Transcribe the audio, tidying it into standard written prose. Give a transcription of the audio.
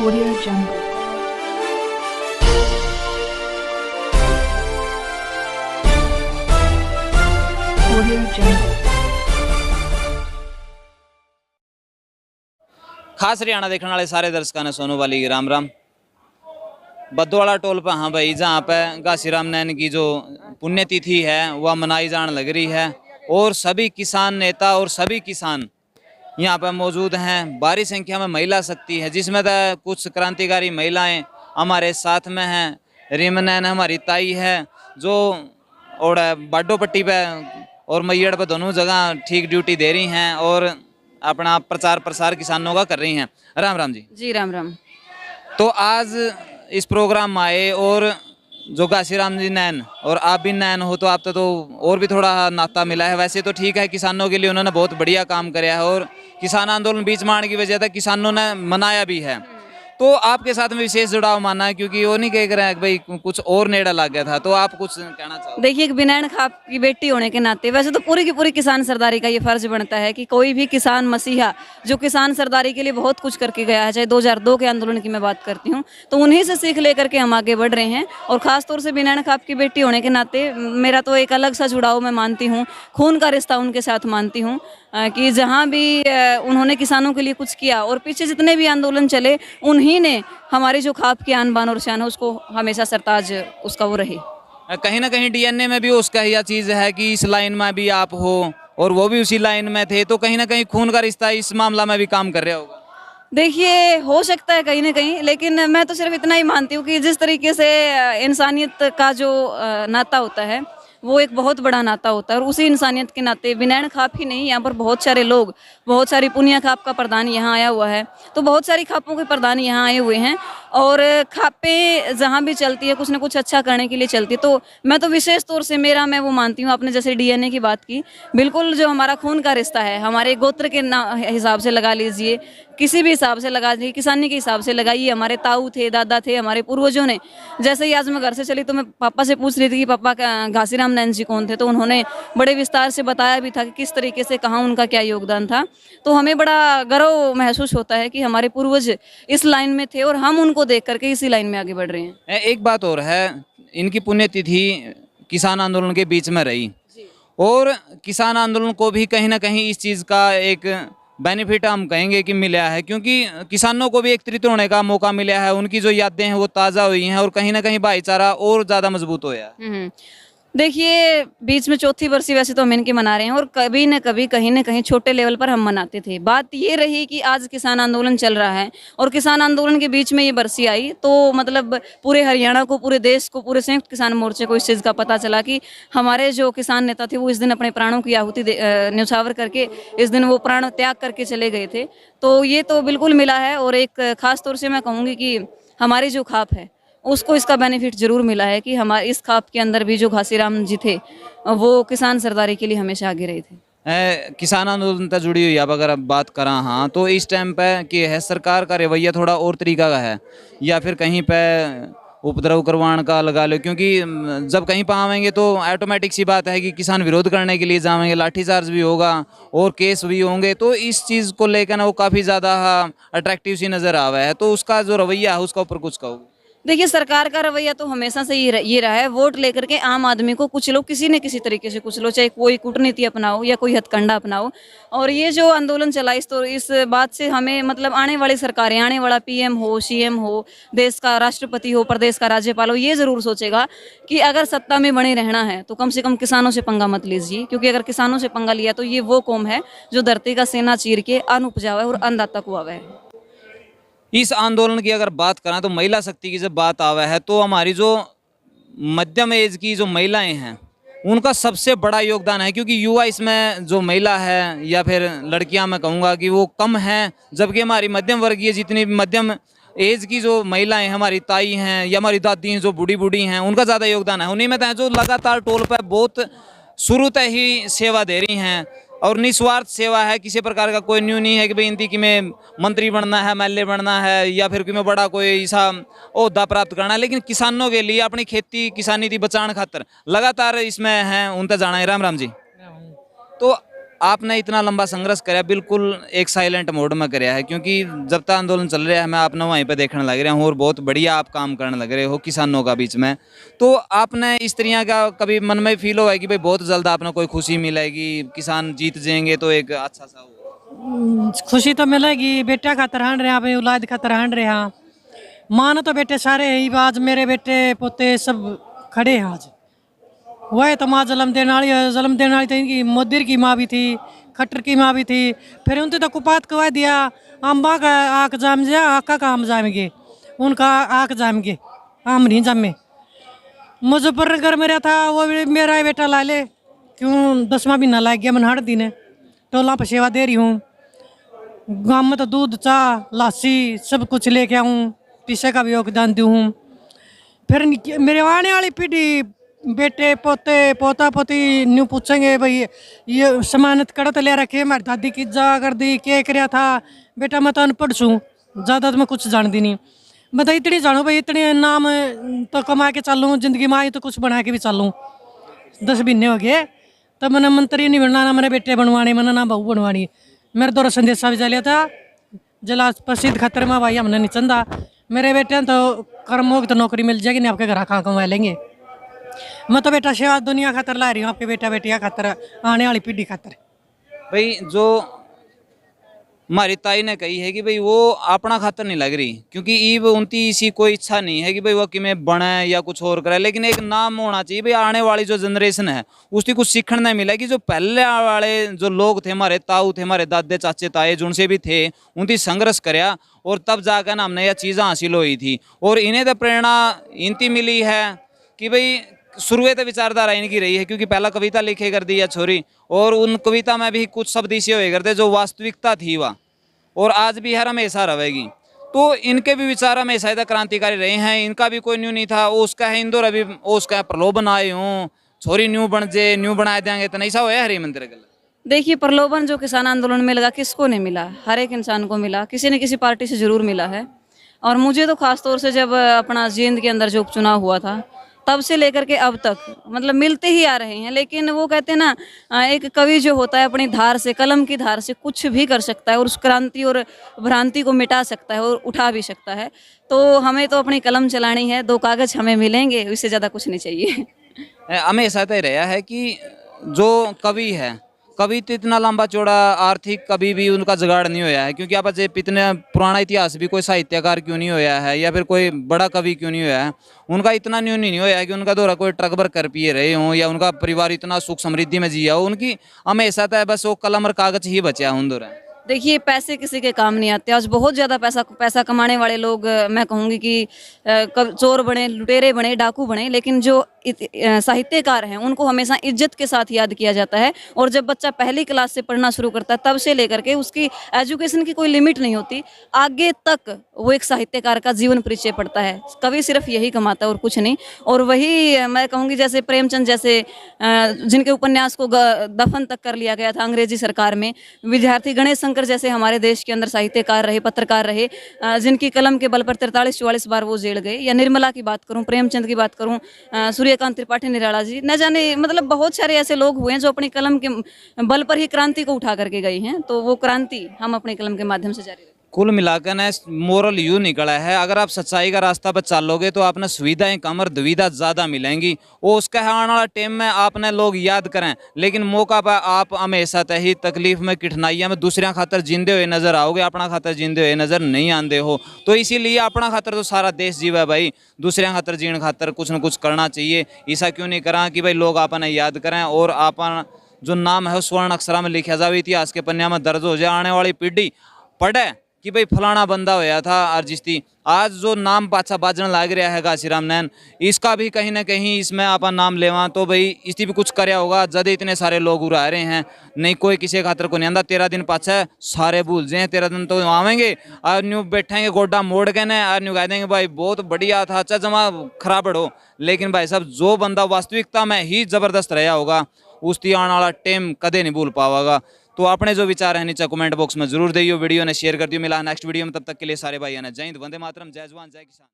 Audio Jungle. Audio Jungle. खास हरियाणा देखने वाले सारे दर्शकों ने सोनू वाली राम राम। बद्दोवाला टोल पर हाँ भाई, जहाँ पे घासीराम नैन की जो पुण्यतिथि है वह मनाई जाने लग रही है और सभी किसान नेता और सभी किसान यहाँ पर मौजूद हैं। भारी संख्या में महिला शक्ति है, जिसमें तो कुछ क्रांतिकारी महिलाएं हमारे साथ में हैं। रीमा नैन हमारी ताई है जो और बाडो पट्टी पे और मैयड़ पे दोनों जगह ठीक ड्यूटी दे रही हैं और अपना प्रचार प्रसार किसानों का कर रही हैं। राम राम जी। जी राम राम। तो आज इस प्रोग्राम में आए और जो घासीराम जी नैन और आप भी नैन हो तो आप तो और भी थोड़ा नाता मिला है। वैसे तो ठीक है, किसानों के लिए उन्होंने बहुत बढ़िया काम किया है और किसान आंदोलन बीच में आने की वजह से किसानों ने मनाया भी है। तो आपके साथ में विशेष जुड़ाव माना है, क्योंकि वो नहीं कह रहे हैं कि भाई कुछ और नेड़ा लग गया था, तो आप कुछ कहना चाहो? देखिए, एक बिनैन खाप की बेटी होने के नाते वैसे तो पूरी की पूरी किसान सरदारी का ये फर्ज बनता है कि कोई भी किसान मसीहा जो किसान सरदारी के लिए बहुत कुछ करके गया है, चाहे 2002 के आंदोलन की मैं बात करती हूँ, तो उन्हीं से सीख लेकर के हम आगे बढ़ रहे हैं। और खासतौर से बिनैन खाप की बेटी होने के नाते मेरा तो एक अलग सा जुड़ाव मैं मानती हूँ, खून का रिश्ता उनके साथ मानती हूँ कि जहाँ भी उन्होंने किसानों के लिए कुछ किया और पीछे जितने भी आंदोलन चले उन्हीं ने हमारी जो खाप की आन बान और शान है उसको हमेशा सरताज उसका वो रही। कहीं ना कहीं डीएनए में भी उसका यह चीज है कि इस लाइन में भी आप हो और वो भी उसी लाइन में थे, तो कहीं ना कहीं खून का रिश्ता इस मामला में भी काम कर रहा होगा। देखिए, हो सकता है कहीं ना कहीं, लेकिन मैं तो सिर्फ इतना ही मानती हूँ कि जिस तरीके से इंसानियत का जो नाता होता है वो एक बहुत बड़ा नाता होता है और उसी इंसानियत के नाते बिनैन खाप ही नहीं, यहाँ पर बहुत सारे लोग, बहुत सारी पुनिया खाप का प्रधान यहाँ आया हुआ है, तो बहुत सारी खापों के प्रधान यहाँ आए हुए हैं और खापें जहाँ भी चलती है कुछ ना कुछ अच्छा करने के लिए चलती है। तो मैं तो विशेष तौर से मैं वो मानती हूँ, आपने जैसे डीएनए की बात की, बिल्कुल जो हमारा खून का रिश्ता है हमारे गोत्र के हिसाब से लगा लीजिए, किसी भी हिसाब से लगा लीजिए, किसानी के हिसाब से लगाइए, हमारे ताऊ थे, दादा थे, हमारे पूर्वजों ने। जैसे ही आज मैं घर से चली तो मैं पापा से पूछ रही थी कि पापा घासीराम नैन जी कौन थे, तो उन्होंने बड़े विस्तार से बताया भी था कि किस तरीके से कहाँ उनका क्या योगदान था। तो हमें बड़ा गर्व महसूस होता है कि हमारे पूर्वज इस लाइन में थे और हम उनको देख करके इसी लाइन में आगे बढ़ रहे हैं। एक बात और है, इनकी पुण्यतिथि किसान आंदोलन के बीच में रही और किसान आंदोलन को भी कहीं ना कहीं इस चीज़ का एक बेनिफिट हम कहेंगे कि मिला है, क्योंकि किसानों को भी एकत्रित होने का मौका मिला है, उनकी जो यादें हैं वो ताज़ा हुई हैं और कहीं ना कहीं भाईचारा और ज़्यादा मजबूत होया है। देखिए, बीच में चौथी बरसी वैसे तो हम इनकी मना रहे हैं और कभी न कभी कहीं न कहीं छोटे लेवल पर हम मनाते थे। बात ये रही कि आज किसान आंदोलन चल रहा है और किसान आंदोलन के बीच में ये बरसी आई, तो मतलब पूरे हरियाणा को, पूरे देश को, पूरे संयुक्त किसान मोर्चे को इस चीज़ का पता चला कि हमारे जो किसान नेता थे वो इस दिन अपने प्राणों की आहुति न्यौछावर करके इस दिन वो प्राण त्याग करके चले गए थे। तो ये तो बिल्कुल मिला है और एक ख़ास तौर से मैं कहूँगी कि हमारी जो खाप है उसको इसका बेनिफिट जरूर मिला है कि हमारे इस खाप के अंदर भी जो घासीराम जी थे वो किसान सरदारी के लिए हमेशा आगे रहे थे। किसान आंदोलन से जुड़ी हुई अब अगर आप बात करा, हाँ, तो इस टाइम पे कि है सरकार का रवैया थोड़ा और तरीका का है या फिर कहीं पे उपद्रव करवाने का लगा लो, क्योंकि जब कहीं पर आवेंगे तो ऑटोमेटिक सी बात है कि किसान विरोध करने के लिए जाएंगे, लाठीचार्ज भी होगा और केस भी होंगे, तो इस चीज़ को लेकर ना वो काफ़ी ज़्यादा अट्रैक्टिव सी नज़र आ रहा है। तो उसका जो रवैया है उसका ऊपर कुछ कहोगे? देखिए, सरकार का रवैया तो हमेशा से ये रहा है, वोट लेकर के आम आदमी को कुछ लोग किसी न किसी तरीके से कुछ लोग, चाहे कोई कूटनीति अपनाओ या कोई हथकंडा अपनाओ। और ये जो आंदोलन चला इस बात से हमें मतलब आने वाली सरकारें, आने वाला पीएम हो, सीएम हो, देश का राष्ट्रपति हो, प्रदेश का राज्यपाल हो, ये ज़रूर सोचेगा कि अगर सत्ता में बने रहना है तो कम से कम किसानों से पंगा मत लीजिए, क्योंकि अगर किसानों से पंगा लिया तो ये वो कौम है जो धरती का सेना चीर के अन्न उपजावा है और अन्नदाता को आवा है। इस आंदोलन की अगर बात करें तो महिला शक्ति की जब बात आवा है तो हमारी जो मध्यम एज की जो महिलाएं हैं उनका सबसे बड़ा योगदान है, क्योंकि युवा इसमें जो महिला है या फिर लड़कियां मैं कहूँगा कि वो कम हैं, जबकि हमारी मध्यम वर्गीय जितनी मध्यम एज की जो महिलाएं हमारी ताई हैं या हमारी दादी हैं जो बूढ़ी बूढ़ी हैं उनका ज़्यादा योगदान है। उन्हीं में तो जो लगातार टोल पर बहुत शुरू से ही सेवा दे रही हैं और निस्वार्थ सेवा है, किसी प्रकार का कोई न्यू नहीं है कि भाई इनकी कि मैं मंत्री बनना है, एमएलए बनना है या फिर कि मैं बड़ा कोई ऐसा ओहदा प्राप्त करना है, लेकिन किसानों के लिए अपनी खेती किसानी थी बचाने खातर लगातार इसमें हैं उनका जाना है। राम राम जी। तो आपने इतना लंबा संघर्ष कराया, बिल्कुल एक साइलेंट मोड में कराया है, क्योंकि जब तक आंदोलन चल रहा है मैं आपने वहीं पे देखने लग रहा हूँ और बहुत बढ़िया आप काम करने लग रहे हो किसानों का बीच में। तो आपने इस तरह का कभी मन में फील हुआ है कि भाई बहुत जल्द आपने कोई खुशी मिलेगी, किसान जीत जाएंगे तो एक अच्छा सा हो? खुशी तो मिलेगी, बेटा खातर हंड रहे भाई, औलाद खातर हंड रहे हाँ। मान तो बेटे सारे ही आज मेरे बेटे पोते सब खड़े हैं आज। वह तो माँ जन्म देने वाली तो इनकी मोदिर की माँ भी थी, खट्टर की माँ भी थी, फिर उनसे तो कुपात कवा दिया, अम्बा का आक जाम जा, आका का हम जामेंगे, उनका आक जामेंगे, हम नहीं जामे। मुजफ्फरनगर में था वो भी मेरा ही बेटा ला ले, क्यों 10वां महीना लग गया मन हर दिन टोला पर सेवा दे रही हूँ। गाँव में तो दूध चाह लासी सब कुछ लेके आऊँ, पीछे का भी योगदान दूँ। फिर मेरे आने वाली पीढ़ी बेटे पोते पोता पोती न्यू पूछेंगे भाई ये जमानत कड़त ले रखे हमारी दादी की जा कर दी क्या कराया था। बेटा मैं तो अनपढ़ छूँ, ज़्यादा तो मैं कुछ जानती नहीं, मैं तो इतनी जानूँ भाई, इतने नाम तो कमा के चलूँ जिंदगी में आई तो कुछ बना के भी चलूँ। 10 महीने हो गए तो मैंने मंत्री नहीं बनना, ना मैंने बेटे बनवाने, मैंने ना बहू बनवानी। मेरे द्वारा संदेशा भी चलिया था जिला प्रसिद्ध खतर में भाई हमने नहीं चंदा, मेरे बेटे तो कर्म होगी तो नौकरी मिल जाएगी, नहीं आपके घर कहाँ कमा लेंगे। मैं तो बेटा सेवा दुनिया खातर ला रही हूँ, आपके बेटा बेटिया खातर, आने वाली पीढ़ी खातर। भाई जो हमारी ताई ने कही है कि भाई वो अपना खातर नहीं लग रही, क्योंकि ईब उनकी इसी कोई इच्छा नहीं है कि भाई वो किमें बने या कुछ और करे, लेकिन एक नाम होना चाहिए भाई। आने वाली जो जनरेशन है उसकी कुछ सीखने नहीं मिला कि जो पहले वाले जो लोग थे, हमारे ताऊ थे, हमारे दादे चाचे ताए जिनसे भी थे, उनकी संघर्ष कराया और तब जाकर ना हमने यह चीज़ें हासिल हुई थी। और इन्हें तो प्रेरणा इनती मिली है कि भाई शुरुआत विचारधारा इनकी रही है, क्योंकि पहला कविता लिखे कर दी है छोरी, और उन कविता में भी कुछ शब्द ऐसे हुए करते जो वास्तविकता थी वह, और आज भी हर हमेशा रहेगी। तो इनके भी विचार हमेशा इधर क्रांतिकारी रहे हैं, इनका भी कोई न्यू नहीं था। वो उसका है इंदौर अभी वो उसका है प्रलोभन आए हूँ छोरी न्यू बन जे न्यू बना देंगे, तो नहीं सा हुआ हरि मंदिर गल। देखिए, प्रलोभन जो किसान आंदोलन में लगा किसको नहीं मिला, हर एक इंसान को मिला, किसी न किसी पार्टी से जरूर मिला है। और मुझे तो खास तौर से जब अपना जींद के अंदर जो उपचुनाव हुआ था तब से लेकर के अब तक मतलब मिलते ही आ रहे हैं। लेकिन वो कहते हैं ना, एक कवि जो होता है अपनी धार से, कलम की धार से कुछ भी कर सकता है और उस क्रांति और भ्रांति को मिटा सकता है और उठा भी सकता है। तो हमें तो अपनी कलम चलानी है, 2 कागज हमें मिलेंगे, इससे ज़्यादा कुछ नहीं चाहिए। हमेशा तो रहा है कि जो कवि है, कभी तो इतना लंबा चौड़ा आर्थिक कभी भी उनका जुगाड़ नहीं होया है, क्योंकि आप इतने पुराना इतिहास भी कोई साहित्यकार क्यों नहीं होया है या फिर कोई बड़ा कवि क्यों नहीं होया है, उनका इतना न्यू नहीं होया है कि उनका दौरा कोई ट्रक भर कर पिए रहे हों या उनका परिवार इतना सुख समृद्धि में जिया हो। उनकी हमेशा तो बस वो कलम और कागज ही बचा उन दौरा। देखिए, पैसे किसी के काम नहीं आते। आज बहुत ज़्यादा पैसा कमाने वाले लोग, मैं कहूँगी कि चोर बने, लुटेरे बने, डाकू बने, लेकिन जो साहित्यकार हैं उनको हमेशा इज्जत के साथ याद किया जाता है। और जब बच्चा पहली क्लास से पढ़ना शुरू करता है तब से लेकर के उसकी एजुकेशन की कोई लिमिट नहीं होती, आगे तक वो एक साहित्यकार का जीवन परिचय पढ़ता है। कवि सिर्फ यही कमाता है और कुछ नहीं। और वही मैं कहूँगी जैसे प्रेमचंद जैसे जिनके उपन्यास को दफन तक कर लिया गया था अंग्रेजी सरकार में, विद्यार्थी गणेश शंकर जैसे हमारे देश के अंदर साहित्यकार रहे, पत्रकार रहे, जिनकी कलम के बल पर 43-44 बार वो जेल गए। या निर्मला की बात करूं, प्रेमचंद की बात करूं, सूर्यकांत त्रिपाठी निराला जी, न जाने मतलब बहुत सारे ऐसे लोग हुए हैं जो अपनी कलम के बल पर ही क्रांति को उठा करके गए हैं। तो वो क्रांति हम अपनी कलम के माध्यम से जारी रखें। कुल मिलाकर ना मोरल यू निकला है, अगर आप सच्चाई का रास्ता पर चलोगे तो आपने सुविधाएं कम और दुविधा ज़्यादा मिलेंगी। वो उसका आने वाला टाइम में आपने लोग याद करें, लेकिन मौका पर आप हमेशा तही तकलीफ में कठिनाइयों में दूसरे खातर जींदे हुए नजर आओगे, अपना खातर जींदे हुए नजर नहीं आते हो। तो इसीलिए अपना खातर तो सारा देश जीवा भाई, दूसरे खातर जीने खातर कुछ न कुछ करना चाहिए। ऐसा क्यों नहीं करा कि भाई लोग आपने याद करें और अपन जो नाम है स्वर्ण अक्षरा में लिखा जाए, इतिहास के पन्या में दर्ज हो जाए, आने वाली पीढ़ी पढ़े कि भाई फलाना बंदा होया था। और जिसती आज जो नाम पाछा बाजन लाग रहा है घासीराम नैन, इसका भी कहीं ना कहीं इसमें आप नाम लेवा तो भाई इसकी भी कुछ करया होगा। जद इतने सारे लोग उड़ा रहे हैं, नहीं कोई किसी खातर को नहीं आंदा। 13 दिन पाछा सारे भूल जाए, 13 दिन तो आवेंगे और न्यू बैठेंगे गोड्डा मोड़ के न और न्यू कह देंगे भाई बहुत बढ़िया था, अच्छा जमा खराब हो। लेकिन भाई साहब जो बंदा वास्तविकता में ही जबरदस्त रहा होगा उसकी आने वाला टाइम कदे नहीं भूल पावागा। तो अपने जो विचार है नीचे कमेंट बॉक्स में जरूर दियो, वीडियो ने शेयर कर दियो। मिला नेक्स्ट वीडियो में, तब तक के लिए सारे भाई जय हिंद, वंदे मातरम, जय जवान जय किसान।